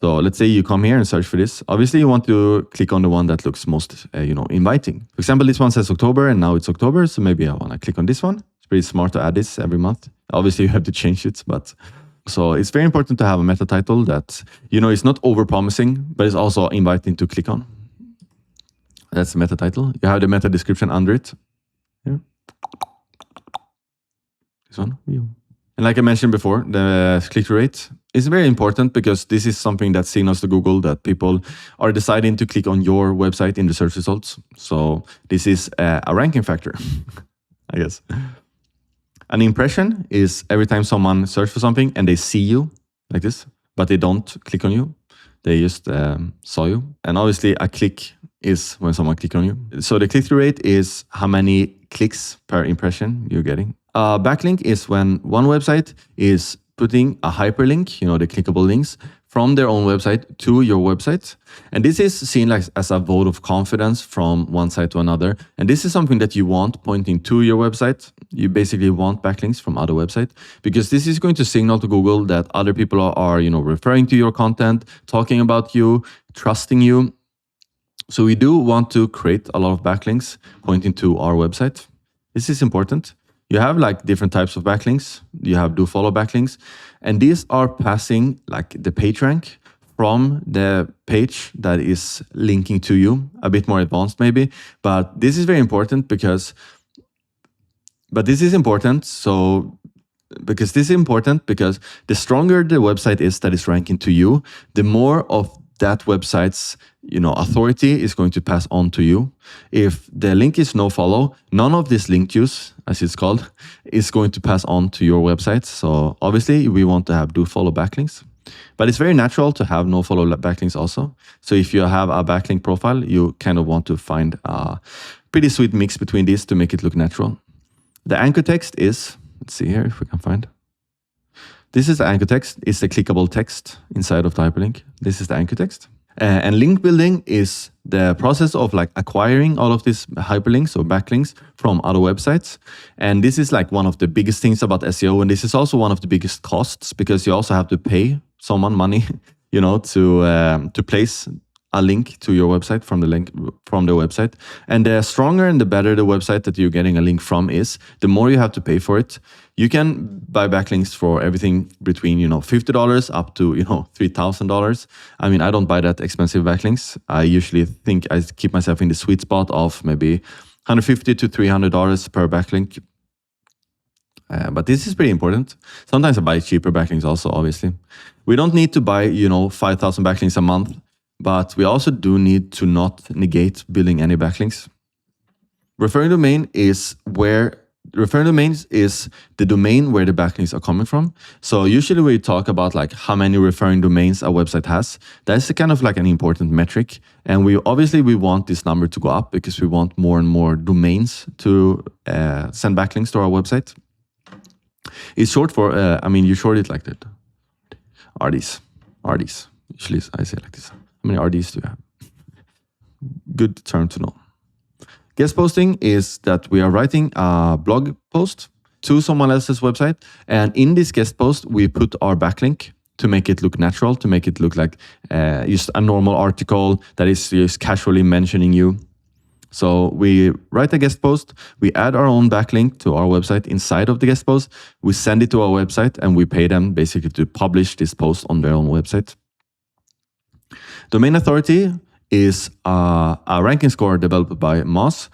So let's say you come here and search for this. Obviously, you want to click on the one that looks most, inviting. For example, this one says October, and now it's October. So maybe I want to click on this one. It's pretty smart to add this every month. Obviously, you have to change it, but so it's very important to have a meta title that, is not over-promising, but is also inviting to click on. That's the meta title. You have the meta description under it. Here. This one. And like I mentioned before, the click-through rate is very important, because this is something that signals to Google that people are deciding to click on your website in the search results. So this is a ranking factor, I guess. An impression is every time someone searches for something and they see you like this, but they don't click on you. They just saw you. And obviously a click is when someone clicks on you. So the click-through rate is how many clicks per impression you're getting. Backlink is when one website is putting a hyperlink, the clickable links, from their own website to your website. And this is seen as a vote of confidence from one site to another. And this is something that you want pointing to your website. You basically want backlinks from other websites, because this is going to signal to Google that other people are referring to your content, talking about you, trusting you. So we do want to create a lot of backlinks pointing to our website. This is important. You have different types of backlinks. You have do follow backlinks, and these are passing the page rank from the page that is linking to you. A bit more advanced maybe, but this is very important because the stronger the website is that is ranking to you, the more of that website's authority is going to pass on to you. If the link is no follow, none of this link juice, as it's called, is going to pass on to your website. So obviously we want to have do follow backlinks, but it's very natural to have no follow backlinks also. So if you have a backlink profile, you kind of want to find a pretty sweet mix between these to make it look natural. The anchor text is, let's see here if we can find. This is the anchor text. It's the clickable text inside of the hyperlink. This is the anchor text. And link building is the process of acquiring all of these hyperlinks or backlinks from other websites. And this is one of the biggest things about SEO. And this is also one of the biggest costs, because you also have to pay someone money, to place a link to your website from the website. And the stronger and the better the website that you're getting a link from is, the more you have to pay for it. You can buy backlinks for everything between, $50 up to, $3,000. I mean, I don't buy that expensive backlinks. I usually think I keep myself in the sweet spot of maybe $150 to $300 per backlink. But this is pretty important. Sometimes I buy cheaper backlinks also, obviously. We don't need to buy, 5,000 backlinks a month, but we also do need to not negate building any backlinks. Referring domains is the domain where the backlinks are coming from. So usually we talk about like how many referring domains a website has. That's kind of like an important metric. And we want this number to go up because we want more and more domains to send backlinks to our website. It's short for, you short it like that. RDs. Usually I say it like this. How many RDs do you have? Good term to know. Guest posting is that we are writing a blog post to someone else's website. And in this guest post, we put our backlink to make it look natural, to make it look like just a normal article that is just casually mentioning you. So we write a guest post, we add our own backlink to our website inside of the guest post, we send it to our website, and we pay them basically to publish this post on their own website. Domain authority is a ranking score developed by Moz.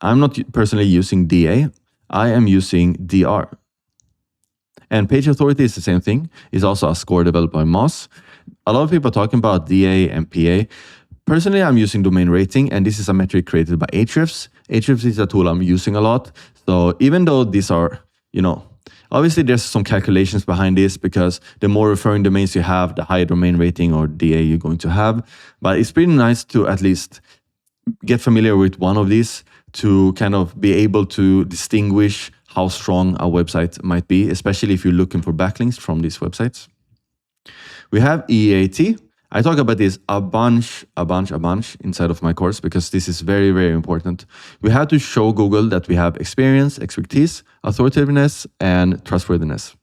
I'm not personally using DA, I am using DR. And page authority is the same thing, it's also a score developed by Moz. A lot of people are talking about DA and PA. Personally, I'm using domain rating, and this is a metric created by Ahrefs. Ahrefs is a tool I'm using a lot. So even though these are, obviously there's some calculations behind this, because the more referring domains you have, the higher domain rating or DA you're going to have. But it's pretty nice to at least get familiar with one of these to kind of be able to distinguish how strong a website might be, especially if you're looking for backlinks from these websites. We have EAT. I talk about this a bunch inside of my course, because this is very, very important. We have to show Google that we have experience, expertise, authoritativeness, and trustworthiness.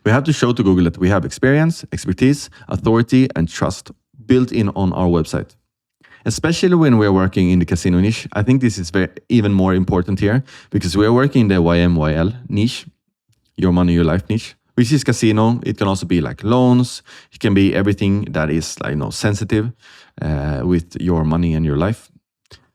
We have to show to Google that we have experience, expertise, authority, and trust built in on our website. Especially when we're working in the casino niche, I think this is even more important here, because we're working in the YMYL niche, your money, your life niche, which is casino. It can also be like loans. It can be everything that is sensitive with your money and your life.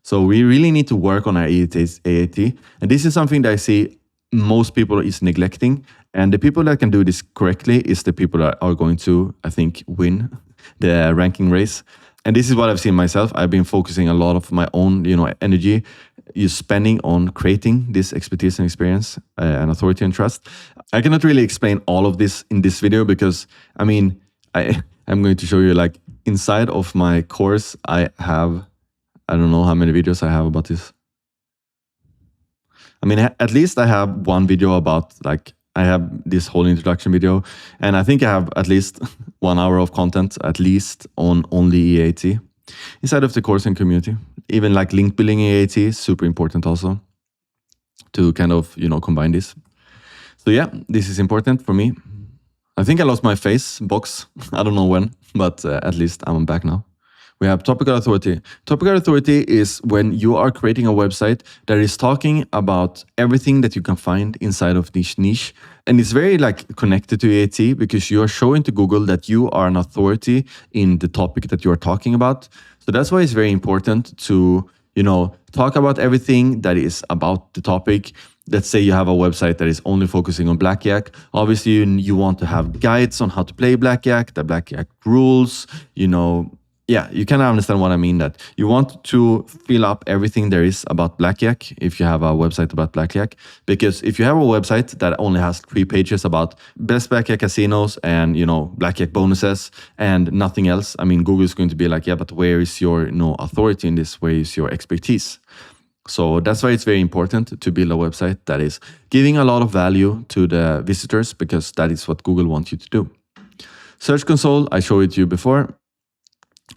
So we really need to work on our AAT. And this is something that I see most people is neglecting. And the people that can do this correctly is the people that are going to, I think, win the ranking race. And this is what I've seen myself. I've been focusing a lot of my own, energy is spending on creating this expertise and experience and authority and trust. I cannot really explain all of this in this video, because I'm going to show you inside of my course, I don't know how many videos I have about this. At least I have one video about I have this whole introduction video, and I think I have at least 1 hour of content at least on only EAT inside of the course and community. Even link building EAT is super important also to kind of, combine this. So yeah, this is important for me. I think I lost my face box. I don't know when, but at least I'm back now. We have topical authority. Topical authority is when you are creating a website that is talking about everything that you can find inside of this niche. And it's very connected to EAT, because you are showing to Google that you are an authority in the topic that you are talking about. So that's why it's very important to, talk about everything that is about the topic. Let's say you have a website that is only focusing on blackjack. Obviously, you want to have guides on how to play blackjack, the blackjack rules, Yeah, you can understand what I mean, that you want to fill up everything there is about blackjack if you have a website about blackjack. Because if you have a website that only has 3 pages about best blackjack casinos and, blackjack bonuses and nothing else, Google is going to be like, yeah, but where is your authority in this? Where is your expertise? So that's why it's very important to build a website that is giving a lot of value to the visitors, because that is what Google wants you to do. Search Console, I showed it to you before.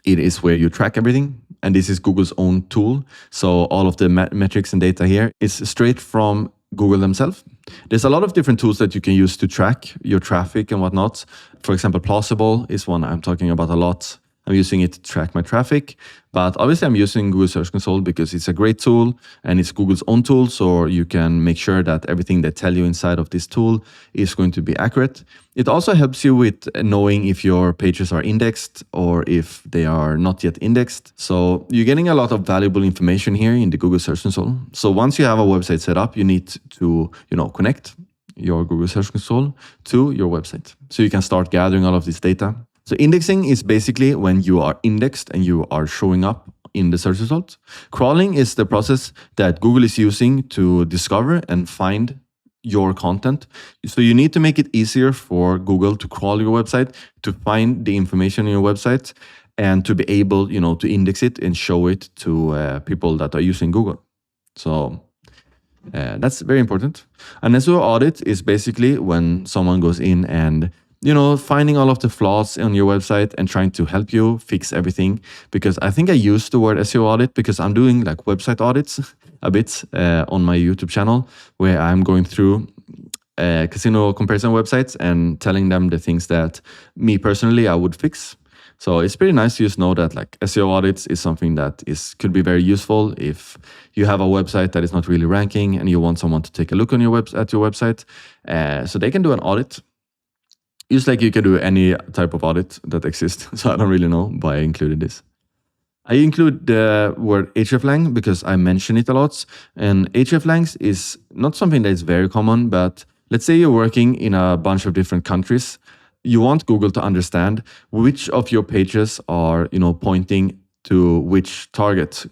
It is where you track everything, and this is Google's own tool. So all of the metrics and data here is straight from Google themselves. There's a lot of different tools that you can use to track your traffic and whatnot. For example, Plausible is one I'm talking about a lot. I'm using it to track my traffic, but obviously I'm using Google Search Console because it's a great tool and it's Google's own tool. So you can make sure that everything they tell you inside of this tool is going to be accurate. It also helps you with knowing if your pages are indexed or if they are not yet indexed. So you're getting a lot of valuable information here in the Google Search Console. So once you have a website set up, you need to, connect your Google Search Console to your website. So you can start gathering all of this data. So indexing is basically when you are indexed and you are showing up in the search results. Crawling is the process that Google is using to discover and find your content. So you need to make it easier for Google to crawl your website, to find the information on your website, and to be able, to index it and show it to people that are using Google. So that's very important. An SEO audit is basically when someone goes in and finding all of the flaws on your website and trying to help you fix everything. Because I think I use the word SEO audit because I'm doing like website audits a bit on my YouTube channel, where I'm going through casino comparison websites and telling them the things that me personally I would fix. So it's pretty nice to just know that like SEO audits is something that could be very useful if you have a website that is not really ranking and you want someone to take a look on your website. So they can do an audit. Just like you can do any type of audit that exists. So I don't really know why I included this. I include the word hreflang because I mention it a lot. And hreflangs is not something that is very common, but let's say you're working in a bunch of different countries. You want Google to understand which of your pages are, pointing to which target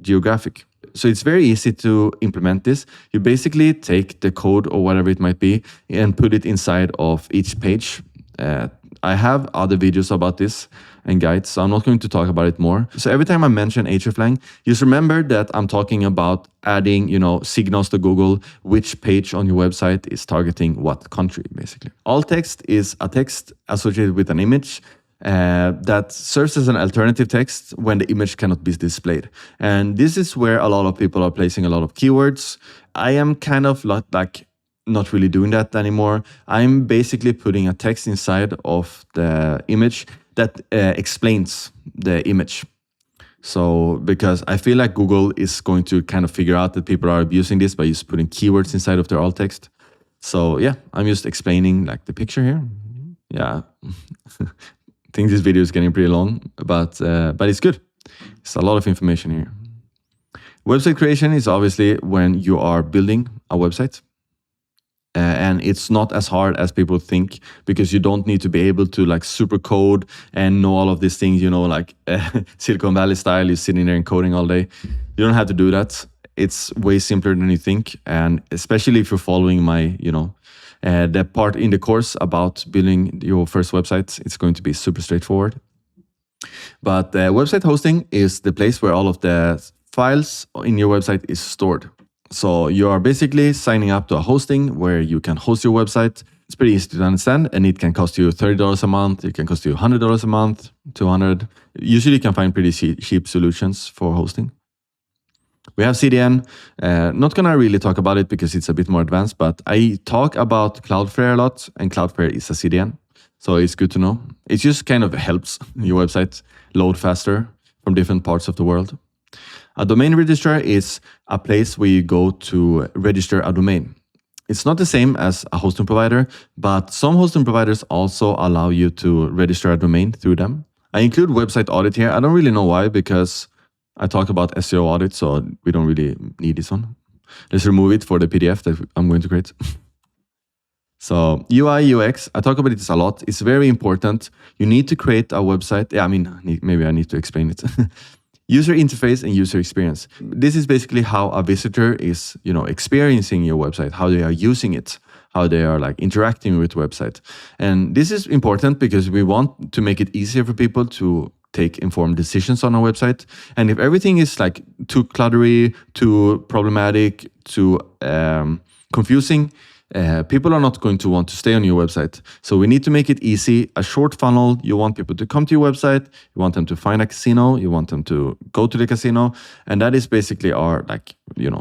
geographic. So it's very easy to implement this. You basically take the code or whatever it might be and put it inside of each page. I have other videos about this and guides, so I'm not going to talk about it more. So every time I mention hreflang, just remember that I'm talking about adding, signals to Google, which page on your website is targeting what country, basically. Alt text is a text associated with an image that serves as an alternative text when the image cannot be displayed. And this is where a lot of people are placing a lot of keywords. I am kind of not really doing that anymore. I'm basically putting a text inside of the image that explains the image. So because I feel like Google is going to kind of figure out that people are abusing this by just putting keywords inside of their alt text. So yeah, I'm just explaining like the picture here. Yeah. I think this video is getting pretty long, but it's good. It's a lot of information here. Website creation is obviously when you are building a website. And it's not as hard as people think because you don't need to be able to like super code and know all of these things, like Silicon Valley style, you're sitting there and coding all day. You don't have to do that. It's way simpler than you think. And especially if you're following my, the part in the course about building your first website, it's going to be super straightforward. But website hosting is the place where all of the files in your website is stored. So you are basically signing up to a hosting where you can host your website. It's pretty easy to understand, and it can cost you $30 a month. It can cost you $100 a month, $200. Usually you can find pretty cheap solutions for hosting. We have CDN. Not going to really talk about it because it's a bit more advanced, but I talk about Cloudflare a lot, and Cloudflare is a CDN. So it's good to know. It just kind of helps your website load faster from different parts of the world. A domain registrar is a place where you go to register a domain. It's not the same as a hosting provider, but some hosting providers also allow you to register a domain through them. I include website audit here. I don't really know why, because I talk about SEO audit, so we don't really need this one. Let's remove it for the PDF that I'm going to create. So UI, UX, I talk about this a lot. It's very important. You need to create a website. Yeah, maybe I need to explain it. User interface and user experience. This is basically how a visitor is, experiencing your website, how they are using it, how they are like interacting with the website. And this is important because we want to make it easier for people to take informed decisions on our website. And if everything is like too cluttery, too problematic, too confusing, people are not going to want to stay on your website. So we need to make it easy, a short funnel. You want people to come to your website, you want them to find a casino, you want them to go to the casino, and that is basically our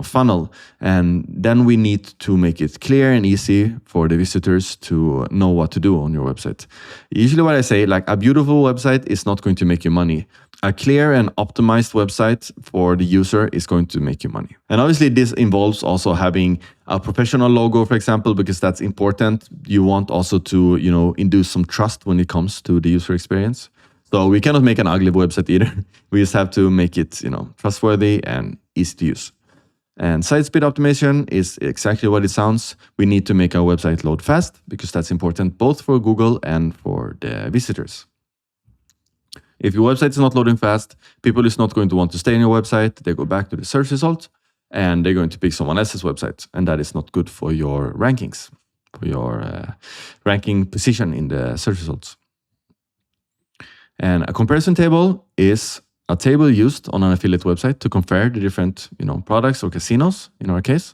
funnel. And then we need to make it clear and easy for the visitors to know what to do on your website. Usually what I say, like, a beautiful website is not going to make you money. A clear and optimized website for the user is going to make you money. And obviously this involves also having a professional logo, for example, because that's important. You want also to, induce some trust when it comes to the user experience. So we cannot make an ugly website either. We just have to make it, trustworthy and easy to use. And site speed optimization is exactly what it sounds. We need to make our website load fast because that's important both for Google and for the visitors. If your website is not loading fast, people is not going to want to stay on your website. They go back to the search result and they're going to pick someone else's website. And that is not good for your rankings, for your ranking position in the search results. And a comparison table is a table used on an affiliate website to compare the different products or casinos in our case.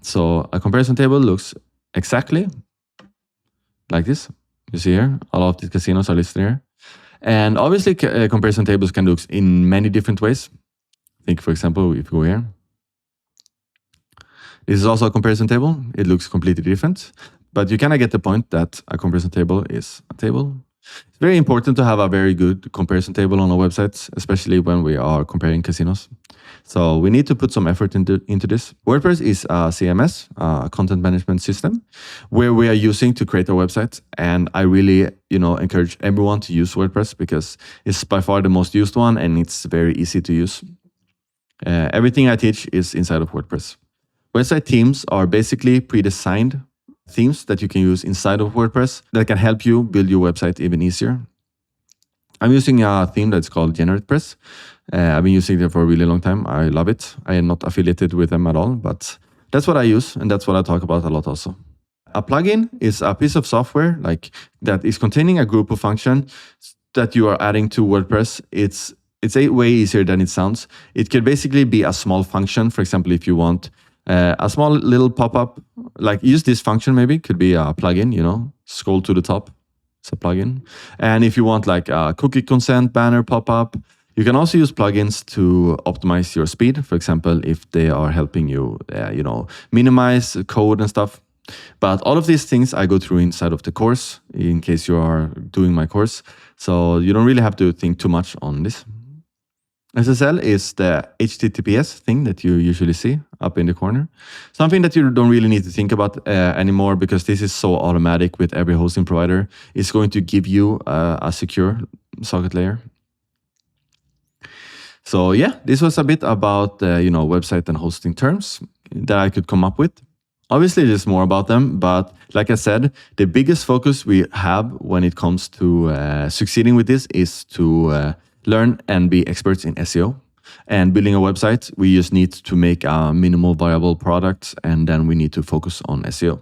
So a comparison table looks exactly like this. You see here, all of these casinos are listed here. And obviously comparison tables can look in many different ways. I think, for example, if you go here, this is also a comparison table. It looks completely different, but you kind of get the point that a comparison table is a table. It's very important to have a very good comparison table on our websites, especially when we are comparing casinos. So we need to put some effort into this. WordPress is a CMS, a content management system, where we are using to create our website. And I really, encourage everyone to use WordPress because it's by far the most used one and it's very easy to use. Everything I teach is inside of WordPress. Website themes are basically pre-designed themes that you can use inside of WordPress that can help you build your website even easier. I'm using a theme that's called GeneratePress. I've been using it for a really long time. I love it. I am not affiliated with them at all, but that's what I use and that's what I talk about a lot also. A plugin is a piece of software that is containing a group of functions that you are adding to WordPress. It's way easier than it sounds. It can basically be a small function. For example, if you want a small little pop-up, like use this function maybe, could be a plugin, scroll to the top, it's a plugin. And if you want like a cookie consent banner pop-up, you can also use plugins to optimize your speed. For example, if they are helping you, minimize code and stuff. But all of these things I go through inside of the course, in case you are doing my course. So you don't really have to think too much on this. SSL is the HTTPS thing that you usually see up in the corner. Something that you don't really need to think about anymore because this is so automatic with every hosting provider. It's going to give you a secure socket layer. So yeah, this was a bit about website and hosting terms that I could come up with. Obviously, there's more about them, but like I said, the biggest focus we have when it comes to succeeding with this is to learn and be experts in SEO. And building a website, we just need to make a minimal viable product, and then we need to focus on SEO.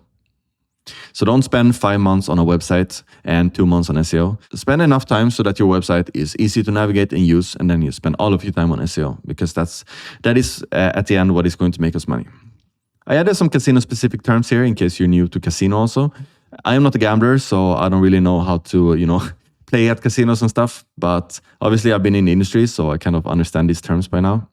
So don't spend 5 months on a website and 2 months on SEO. Spend enough time so that your website is easy to navigate and use, and then you spend all of your time on SEO, because that is at the end what is going to make us money. I added some casino-specific terms here in case you're new to casino also. I am not a gambler, so I don't really know how to, play at casinos and stuff. But obviously, I've been in the industry, so I kind of understand these terms by now.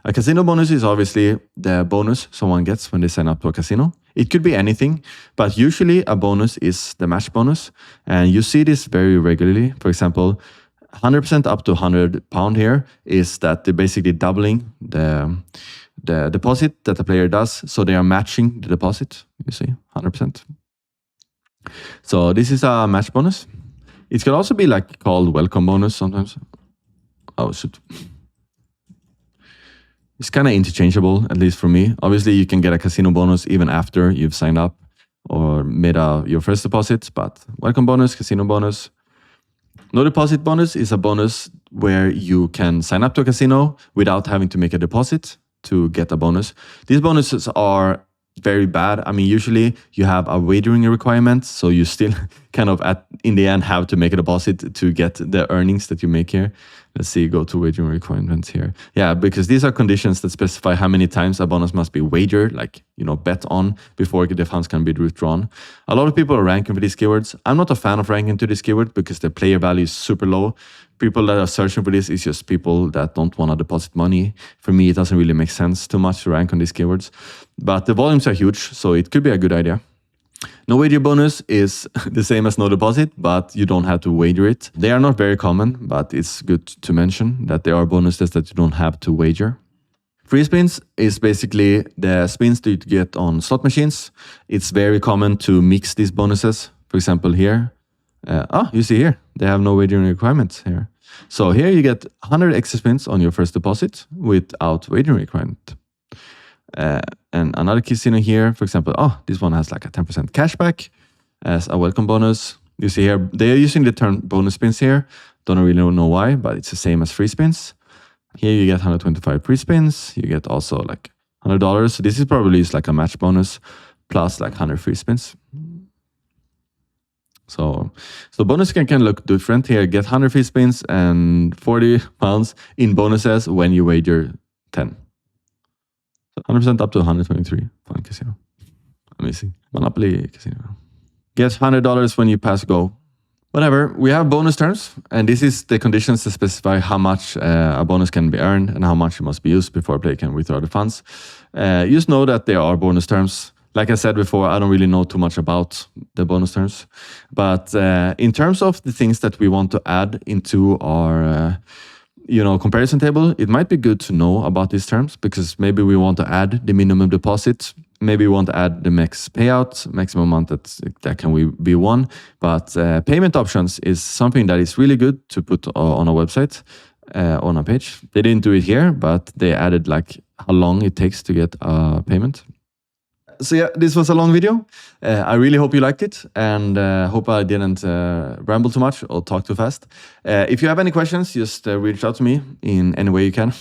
A casino bonus is obviously the bonus someone gets when they sign up to a casino. It could be anything, but usually a bonus is the match bonus. And you see this very regularly. For example, 100% up to £100 here is that they're basically doubling the deposit that the player does. So they are matching the deposit, you see, 100%. So this is a match bonus. It can also be called welcome bonus sometimes. Oh, shoot. It's kind of interchangeable, at least for me. Obviously, you can get a casino bonus even after you've signed up or made your first deposit, but welcome bonus, casino bonus. No deposit bonus is a bonus where you can sign up to a casino without having to make a deposit to get a bonus. These bonuses are very bad. I mean, usually you have a wagering requirement, so you still kind of in the end have to make a deposit to get the earnings that you make here. Let's see, go to wagering requirements here. Yeah, because these are conditions that specify how many times a bonus must be wagered, like, bet on before the funds can be withdrawn. A lot of people are ranking for these keywords. I'm not a fan of ranking to this keyword because the player value is super low. People that are searching for this is just people that don't want to deposit money. For me, it doesn't really make sense too much to rank on these keywords. But the volumes are huge, so it could be a good idea. No wager bonus is the same as no deposit, but you don't have to wager it. They are not very common, but it's good to mention that there are bonuses that you don't have to wager. Free spins is basically the spins that you get on slot machines. It's very common to mix these bonuses. For example, here, you see here, they have no wagering requirements here. So here you get 100 extra spins on your first deposit without wagering requirement. And another casino here, for example, this one has like a 10% cashback as a welcome bonus. You see here, they are using the term bonus spins here. Don't really know why, but it's the same as free spins. Here you get 125 free spins. You get also like $100. So this is probably like a match bonus plus like 100 free spins. So bonus can look different here. Get 100 free spins and 40 pounds in bonuses when you wager 10. 100% up to 123. Fun casino. Amazing. Monopoly casino. Get $100 when you pass go. Whatever. We have bonus terms, and this is the conditions to specify how much a bonus can be earned and how much it must be used before a player can withdraw the funds. Just know that there are bonus terms. Like I said before, I don't really know too much about the bonus terms. But in terms of the things that we want to add into our comparison table, it might be good to know about these terms because maybe we want to add the minimum deposit. Maybe we want to add the max payout, maximum amount that can be won. But payment options is something that is really good to put on a website, on a page. They didn't do it here, but they added like how long it takes to get a payment. So yeah, this was a long video. I really hope you liked it, and hope I didn't ramble too much or talk too fast. If you have any questions, just reach out to me in any way you can.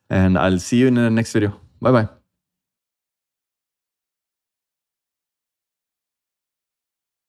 And I'll see you in the next video. Bye-bye.